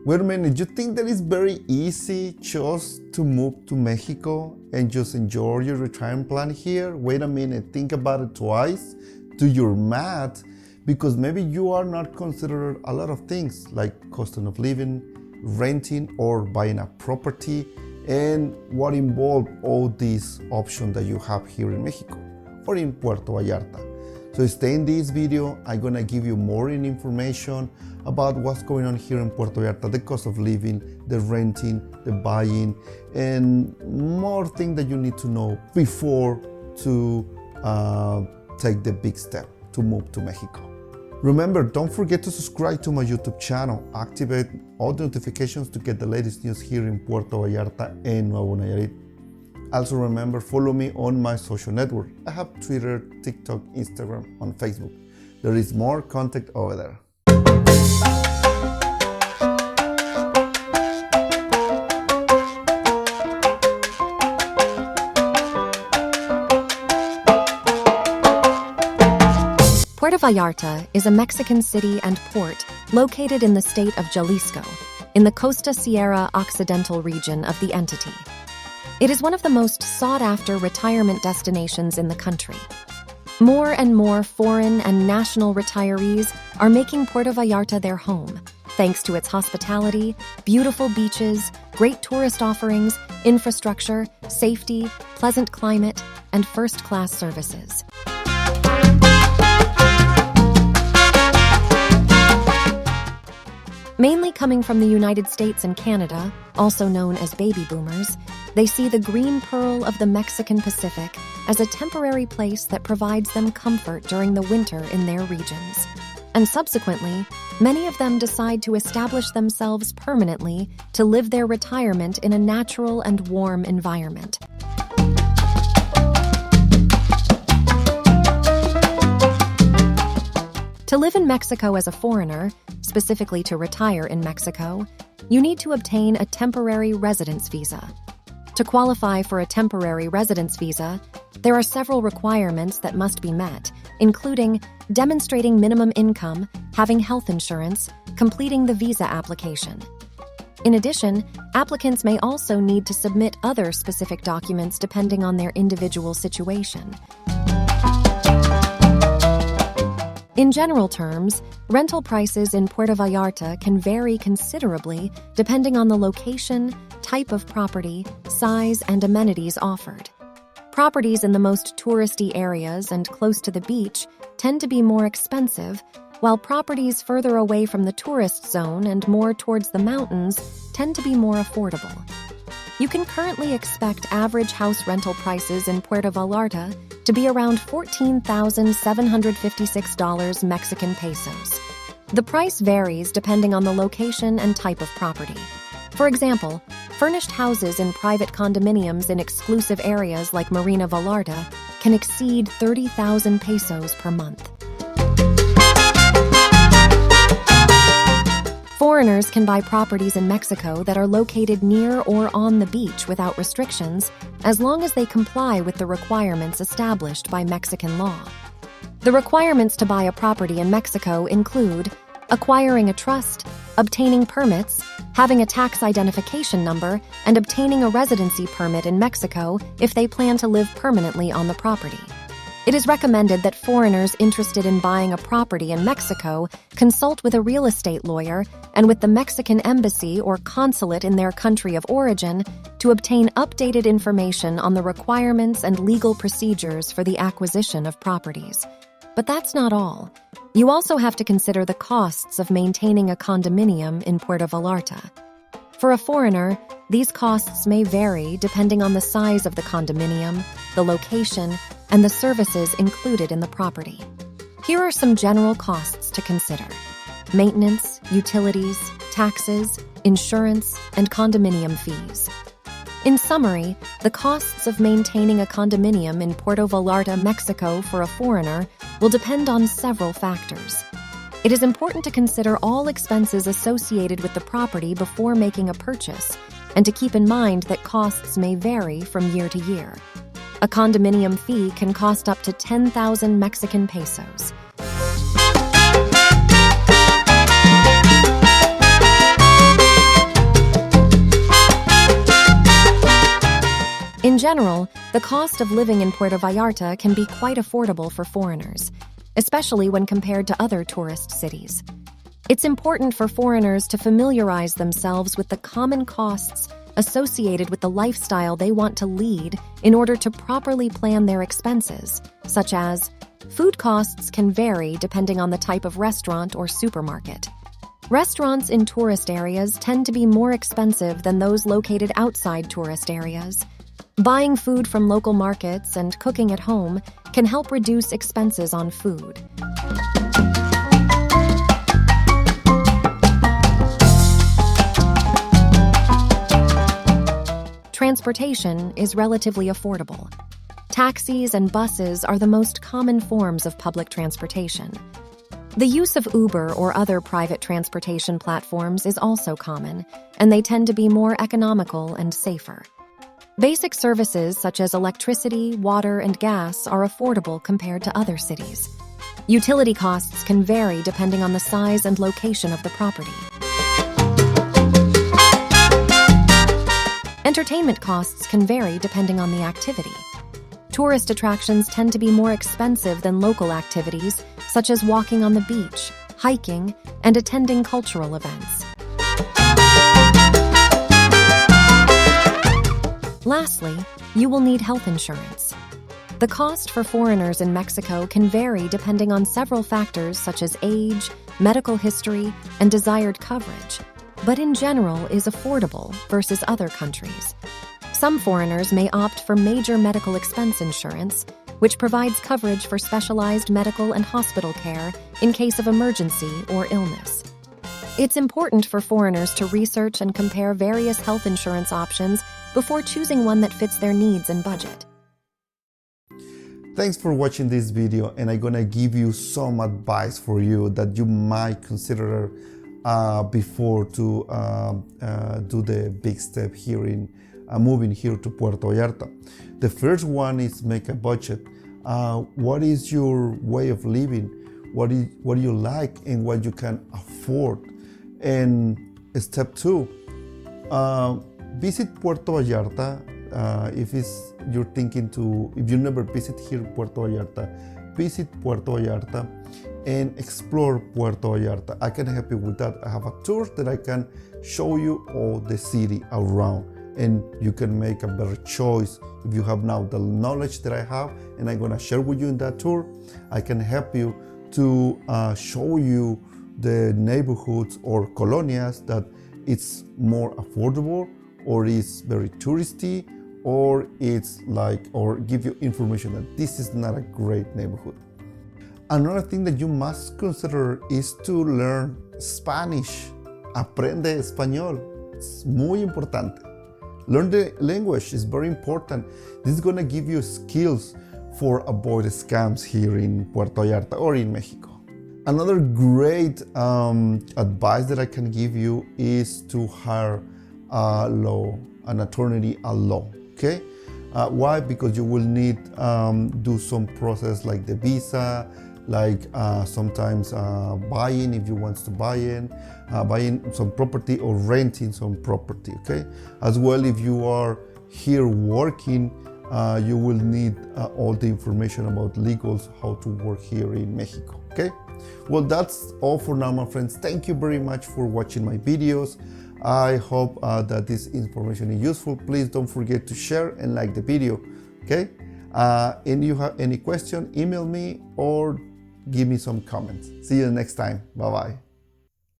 Wait a minute, you think that it's very easy just to move to Mexico and just enjoy your retirement plan here? Wait a minute, think about it twice, do your math, because maybe you are not considering a lot of things like cost of living, renting, or buying a property, and what involve all these options that you have here in Mexico or in Puerto Vallarta. So stay in this video, I'm gonna give you more information about what's going on here in Puerto Vallarta, the cost of living, the renting, the buying, and more things that you need to know before to take the big step to move to Mexico. Remember, don't forget to subscribe to my YouTube channel, activate all the notifications to get the latest news here in Puerto Vallarta and Nuevo Nayarit. Also remember, follow me on my social network. I have Twitter, TikTok, Instagram, and Facebook. There is more content over there. Puerto Vallarta is a Mexican city and port located in the state of Jalisco, in the Costa Sierra Occidental region of the entity. It is one of the most sought-after retirement destinations in the country. More and more foreign and national retirees are making Puerto Vallarta their home, thanks to its hospitality, beautiful beaches, great tourist offerings, infrastructure, safety, pleasant climate, and first-class services. Mainly coming from the United States and Canada, also known as baby boomers, they see the green pearl of the Mexican Pacific as a temporary place that provides them comfort during the winter in their regions. And subsequently, many of them decide to establish themselves permanently to live their retirement in a natural and warm environment. To live in Mexico as a foreigner, specifically to retire in Mexico, you need to obtain a temporary residence visa. To qualify for a temporary residence visa, there are several requirements that must be met, including demonstrating minimum income, having health insurance, completing the visa application. In addition, applicants may also need to submit other specific documents depending on their individual situation. In general terms, rental prices in Puerto Vallarta can vary considerably depending on the location, type of property, size, and amenities offered. Properties in the most touristy areas and close to the beach tend to be more expensive, while properties further away from the tourist zone and more towards the mountains tend to be more affordable. You can currently expect average house rental prices in Puerto Vallarta to be around $14,756 Mexican pesos. The price varies depending on the location and type of property. For example, furnished houses in private condominiums in exclusive areas like Marina Vallarta can exceed 30,000 pesos per month. Foreigners can buy properties in Mexico that are located near or on the beach without restrictions, as long as they comply with the requirements established by Mexican law. The requirements to buy a property in Mexico include acquiring a trust, obtaining permits, having a tax identification number, and obtaining a residency permit in Mexico if they plan to live permanently on the property. It is recommended that foreigners interested in buying a property in Mexico consult with a real estate lawyer and with the Mexican embassy or consulate in their country of origin to obtain updated information on the requirements and legal procedures for the acquisition of properties. But that's not all. You also have to consider the costs of maintaining a condominium in Puerto Vallarta. For a foreigner, these costs may vary depending on the size of the condominium, the location, and the services included in the property. Here are some general costs to consider: maintenance, utilities, taxes, insurance, and condominium fees. In summary, the costs of maintaining a condominium in Puerto Vallarta, Mexico for a foreigner will depend on several factors. It is important to consider all expenses associated with the property before making a purchase, and to keep in mind that costs may vary from year to year. A condominium fee can cost up to 10,000 Mexican pesos. general, the cost of living in Puerto Vallarta can be quite affordable for foreigners, especially when compared to other tourist cities. It's important for foreigners to familiarize themselves with the common costs associated with the lifestyle they want to lead in order to properly plan their expenses, such as food costs can vary depending on the type of restaurant or supermarket. Restaurants in tourist areas tend to be more expensive than those located outside tourist areas. Buying food from local markets and cooking at home can help reduce expenses on food. Transportation is relatively affordable. Taxis and buses are the most common forms of public transportation. The use of Uber or other private transportation platforms is also common, and they tend to be more economical and safer. Basic services such as electricity, water, and gas are affordable compared to other cities. Utility costs can vary depending on the size and location of the property. Entertainment costs can vary depending on the activity. Tourist attractions tend to be more expensive than local activities, such as walking on the beach, hiking, and attending cultural events. Lastly, you will need health insurance. The cost for foreigners in Mexico can vary depending on several factors such as age, medical history, and desired coverage, but in general is affordable versus other countries. Some foreigners may opt for major medical expense insurance, which provides coverage for specialized medical and hospital care in case of emergency or illness. It's important for foreigners to research and compare various health insurance options before choosing one that fits their needs and budget. Thanks for watching this video, and I'm gonna give you some advice for you that you might consider before to do the big step here in moving here to Puerto Vallarta. The first one is make a budget. What is your way of living? What do you like and what you can afford? And step two, visit Puerto Vallarta. If you never visit here Puerto Vallarta, visit Puerto Vallarta and explore Puerto Vallarta. I can help you with that. I have a tour that I can show you all the city around, and you can make a better choice if you have now the knowledge that I have, and I'm gonna share with you in that tour. I can help you to show you the neighborhoods or colonias that it's more affordable, or is very touristy, or give you information that this is not a great neighborhood. Another thing that you must consider is to learn Spanish. Aprende español. It's muy importante. Learn the language is very important. This is gonna give you skills for avoid scams here in Puerto Vallarta or in Mexico. Another great advice that I can give you is to hire an attorney at law, okay? Why? Because you will need do some process like the visa, like sometimes buying if you want to buying some property or renting some property, okay? As well, if you are here working, you will need all the information about legals, how to work here in Mexico, okay? Well, that's all for now, my friends. Thank you very much for watching my videos. I hope that this information is useful. Please don't forget to share and like the video, okay? And if you have any question, email me or give me some comments. See you next time. Bye-bye.